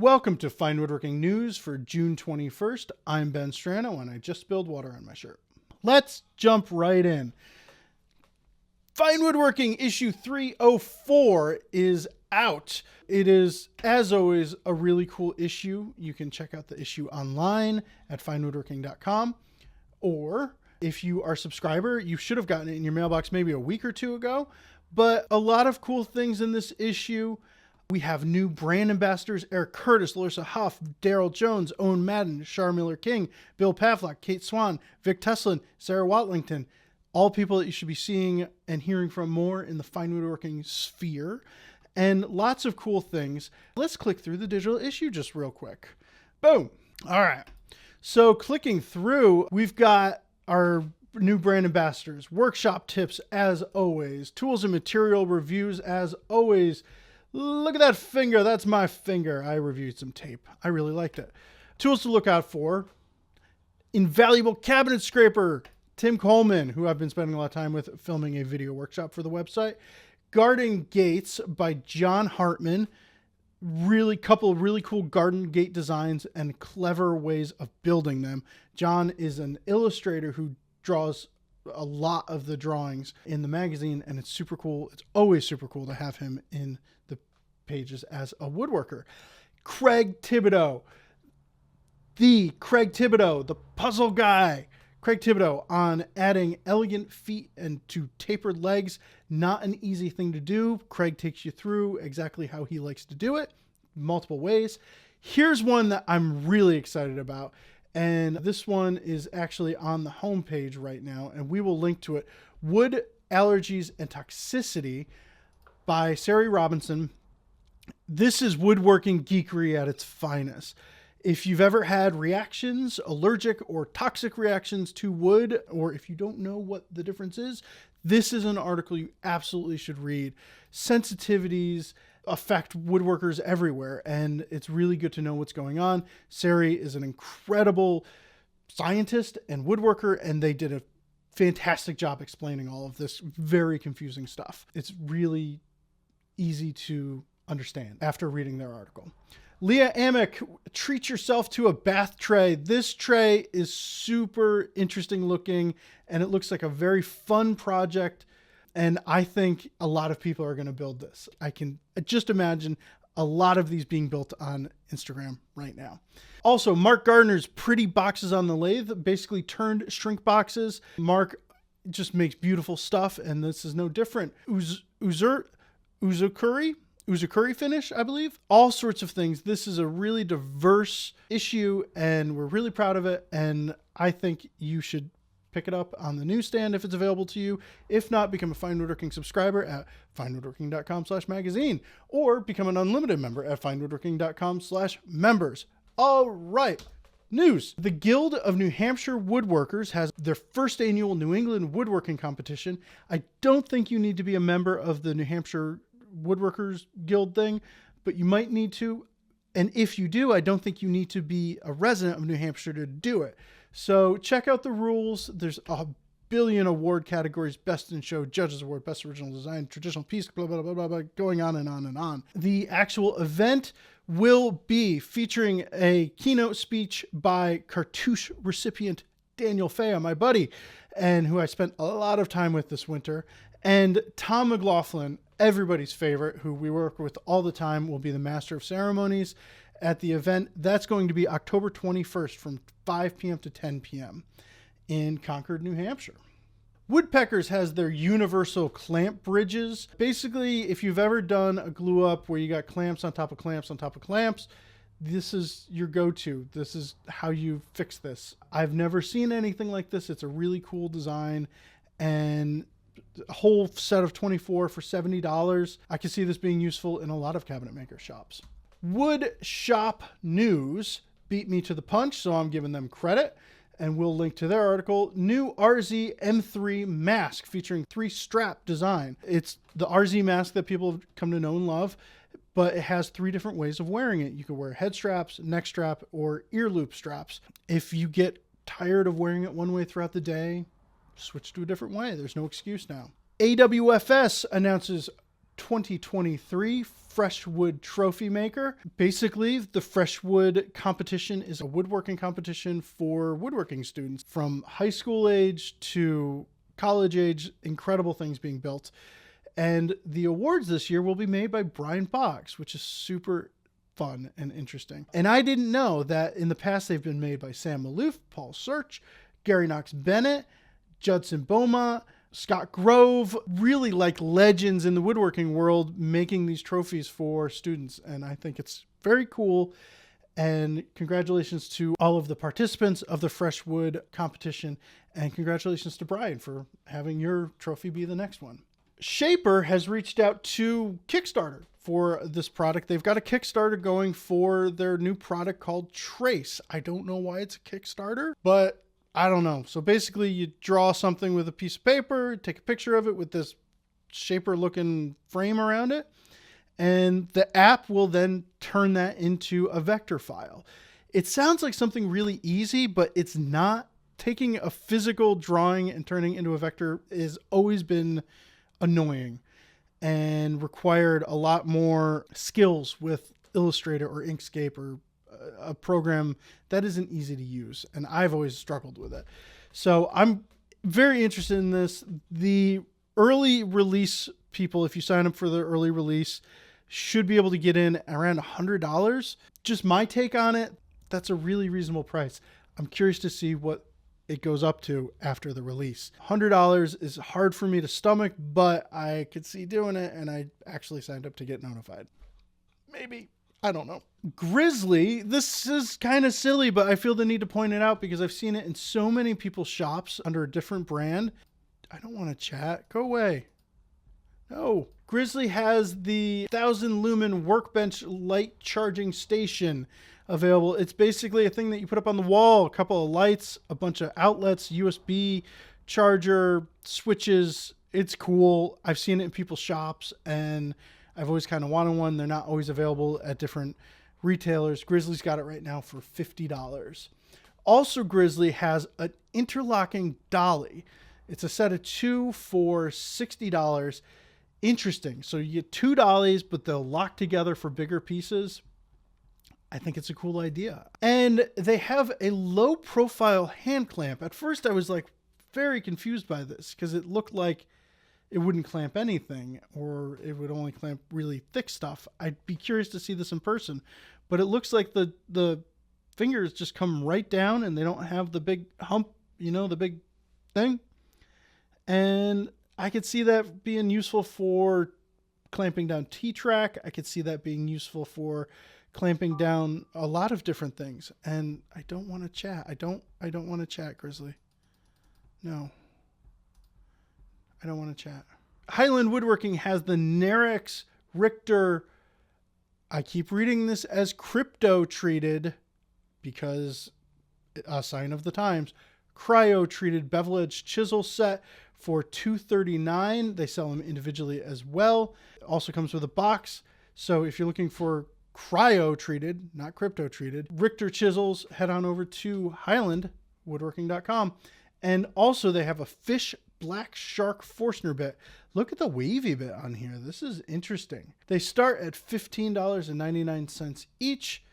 Welcome to Fine Woodworking News for June 21st. I'm Ben Strano and I just spilled water on my shirt. Let's jump right in. Fine Woodworking issue 304 is out. It is, as always, a really cool issue. You can check out the issue online at finewoodworking.com, or if you are a subscriber, you should have gotten it in your mailbox maybe a week or two ago. But a lot of cool things in this issue. We have new brand ambassadors: Eric Curtis, Larissa Huff, Daryl Jones, Owen Madden, Shar Miller-King, Bill Pavlock, Kate Swan, Vic Teslin, Sarah Watlington. All people that you should be seeing and hearing from more in the fine woodworking sphere. And lots of cool things. Let's click through the digital issue just real quick. Boom. All right. So clicking through, we've got our new brand ambassadors, workshop tips as always, tools and material reviews as always. Look at that finger. That's my finger. I reviewed some tape. I really liked it. Tools to look out for: invaluable cabinet scraper, Tim Coleman, who I've been spending a lot of time with filming a video workshop for the website. Garden gates by John Hartman. Couple of really cool garden gate designs and clever ways of building them. John is an illustrator who draws a lot of the drawings in the magazine, and it's super cool. It's always super cool to have him in the pages as a woodworker. Craig Thibodeau, the puzzle guy. Craig Thibodeau on adding elegant feet and to tapered legs. Not an easy thing to do. Craig takes you through exactly how he likes to do it, multiple ways. Here's one that I'm really excited about. And this one is actually on the homepage right now, and we will link to it. Wood Allergies and Toxicity by Sari Robinson. This is woodworking geekery at its finest. If you've ever had reactions, allergic or toxic reactions to wood, or if you don't know what the difference is, this is an article you absolutely should read. Sensitivities affect woodworkers everywhere, and it's really good to know what's going on. Sari is an incredible scientist and woodworker, and they did a fantastic job explaining all of this very confusing stuff. It's really easy to understand after reading their article. Leah Amick, treat yourself to a bath tray. This tray is super interesting looking, and it looks like a very fun project. And I think a lot of people are going to build this. I can just imagine a lot of these being built on Instagram right now. Also, Mark Gardner's Pretty Boxes on the Lathe, basically turned shrink boxes. Mark just makes beautiful stuff, and this is no different. Uzukuri finish, I believe. All sorts of things. This is a really diverse issue, and we're really proud of it. And I think you should pick it up on the newsstand if it's available to you. If not, become a Fine Woodworking subscriber at finewoodworking.com/magazine, or become an unlimited member at finewoodworking.com/members. All right. News. The Guild of New Hampshire Woodworkers has their first annual New England Woodworking Competition. I don't think you need to be a member of the New Hampshire Woodworkers Guild thing, but you might need to. And if you do, I don't think you need to be a resident of New Hampshire to do it. So check out the rules. There's a billion award categories: Best in Show, Judges Award, Best Original Design, Traditional Piece, blah, blah, blah, blah, blah, going on and on and on. The actual event will be featuring a keynote speech by Cartouche recipient Daniel Faya, my buddy, and who I spent a lot of time with this winter. And Tom McLaughlin, everybody's favorite, who we work with all the time, will be the master of ceremonies at the event. That's going to be October 21st from 5 p.m. to 10 p.m. in Concord, New Hampshire. Woodpeckers has their universal clamp bridges. Basically, if you've ever done a glue up where you got clamps on top of clamps on top of clamps, this is your go-to. This is how you fix this. I've never seen anything like this. It's a really cool design, and a whole set of 24 for $70. I can see this being useful in a lot of cabinet maker shops. Wood Shop News beat me to the punch, so I'm giving them credit, and we'll link to their article. New RZ M3 mask featuring 3-strap design. It's the RZ mask that people have come to know and love, but it has 3 different ways of wearing it. You can wear head straps, neck strap, or ear loop straps. If you get tired of wearing it one way throughout the day, switch to a different way. There's no excuse now. AWFS announces 2023 Freshwood Trophy Maker. Basically, the Freshwood competition is a woodworking competition for woodworking students from high school age to college age. Incredible things being built. And the awards this year will be made by Brian Boggs, which is super fun and interesting. And I didn't know that in the past they've been made by Sam Maloof, Paul Search, Gary Knox Bennett, Judson Beaumont, Scott Grove, really like legends in the woodworking world making these trophies for students. And I think it's very cool. And congratulations to all of the participants of the Freshwood competition. And congratulations to Brian for having your trophy be the next one. Shaper has reached out to Kickstarter for this product. They've got a Kickstarter going for their new product called Trace. I don't know why it's a Kickstarter, but I don't know. So basically you draw something with a piece of paper, take a picture of it with this Shaper looking frame around it, and the app will then turn that into a vector file. It sounds like something really easy, but it's not. Taking a physical drawing and turning it into a vector has always been annoying and required a lot more skills with Illustrator or Inkscape or a program that isn't easy to use. And I've always struggled with it. So I'm very interested in this. The early release people, if you sign up for the early release, should be able to get in around $100. Just my take on it, that's a really reasonable price. I'm curious to see what it goes up to after the release. $100 is hard for me to stomach, but I could see doing it, and I actually signed up to get notified. Maybe. I don't know. Grizzly, this is kind of silly, but I feel the need to point it out because I've seen it in so many people's shops under a different brand. I don't want to chat. Go away. No. Grizzly has the 1,000 lumen workbench light charging station available. It's basically a thing that you put up on the wall, a couple of lights, a bunch of outlets, USB charger, switches. It's cool. I've seen it in people's shops and I've always kind of wanted one. They're not always available at different retailers. Grizzly's got it right now for $50. Also, Grizzly has an interlocking dolly. It's a set of 2 for $60. Interesting. So you get 2 dollies, but they'll lock together for bigger pieces. I think it's a cool idea. And they have a low profile hand clamp. At first I was like very confused by this because it looked like it wouldn't clamp anything or it would only clamp really thick stuff. I'd be curious to see this in person, but it looks like the fingers just come right down and they don't have the big hump, you know, the big thing. And I could see that being useful for clamping down T-track. I could see that being useful for clamping down a lot of different things. And I don't want to chat. I don't want to chat, Grizzly. No. I don't want to chat. Highland Woodworking has the Narex Richter. I keep reading this as crypto treated because a sign of the times. Cryo treated bevel edge chisel set for $239. They sell them individually as well. It also comes with a box. So if you're looking for cryo treated, not crypto treated, Richter chisels, head on over to highlandwoodworking.com. And also they have a fish black shark Forstner bit. Look at the wavy bit on here. This is interesting. They start at $15.99 each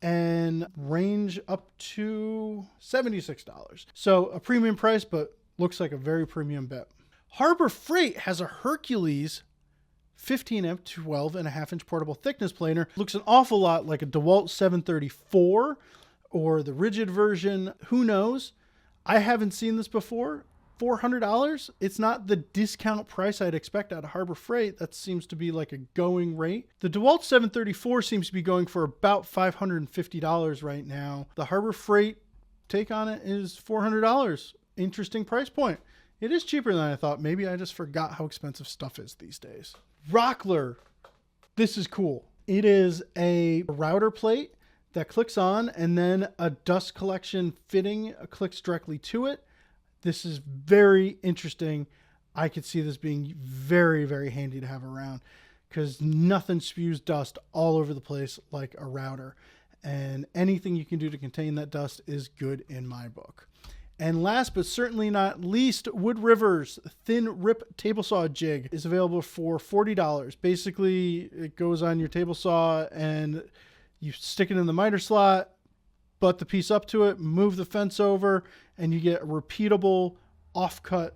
and range up to $76. So a premium price, but looks like a very premium bit. Harbor Freight has a Hercules 15 amp 12.5-inch portable thickness planer. Looks an awful lot like a DeWalt 734 or the rigid version. Who knows? I haven't seen this before. $400. It's not the discount price I'd expect out of Harbor Freight. That seems to be like a going rate. The DeWalt 734 seems to be going for about $550 right now. The Harbor Freight take on it is $400. Interesting price point. It is cheaper than I thought. Maybe I just forgot how expensive stuff is these days. Rockler. This is cool. It is a router plate that clicks on and then a dust collection fitting clicks directly to it. This is very interesting. I could see this being very, very handy to have around because nothing spews dust all over the place like a router. And anything you can do to contain that dust is good in my book. And last but certainly not least, Wood River's thin rip table saw jig is available for $40. Basically, it goes on your table saw and you stick it in the miter slot, butt the piece up to it, move the fence over, and you get a repeatable offcut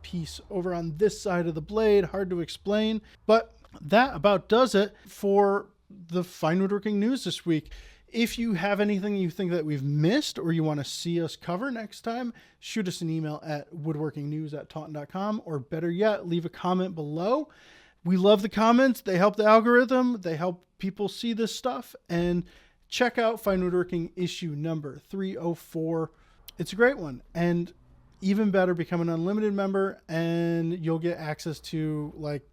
piece over on this side of the blade. Hard to explain, but that about does it for the Fine Woodworking news this week. If you have anything you think that we've missed or you want to see us cover next time, shoot us an email at woodworkingnews@taunton.com, or better yet, leave a comment below. We love the comments. They help the algorithm. They help people see this stuff. And check out Fine Woodworking issue number 304. It's a great one. And even better, become an unlimited member and you'll get access to like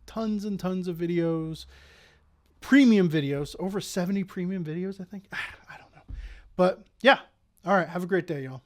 tons and tons of videos. Premium videos, over 70 premium videos, I think. I don't know. But yeah. All right. Have a great day, y'all.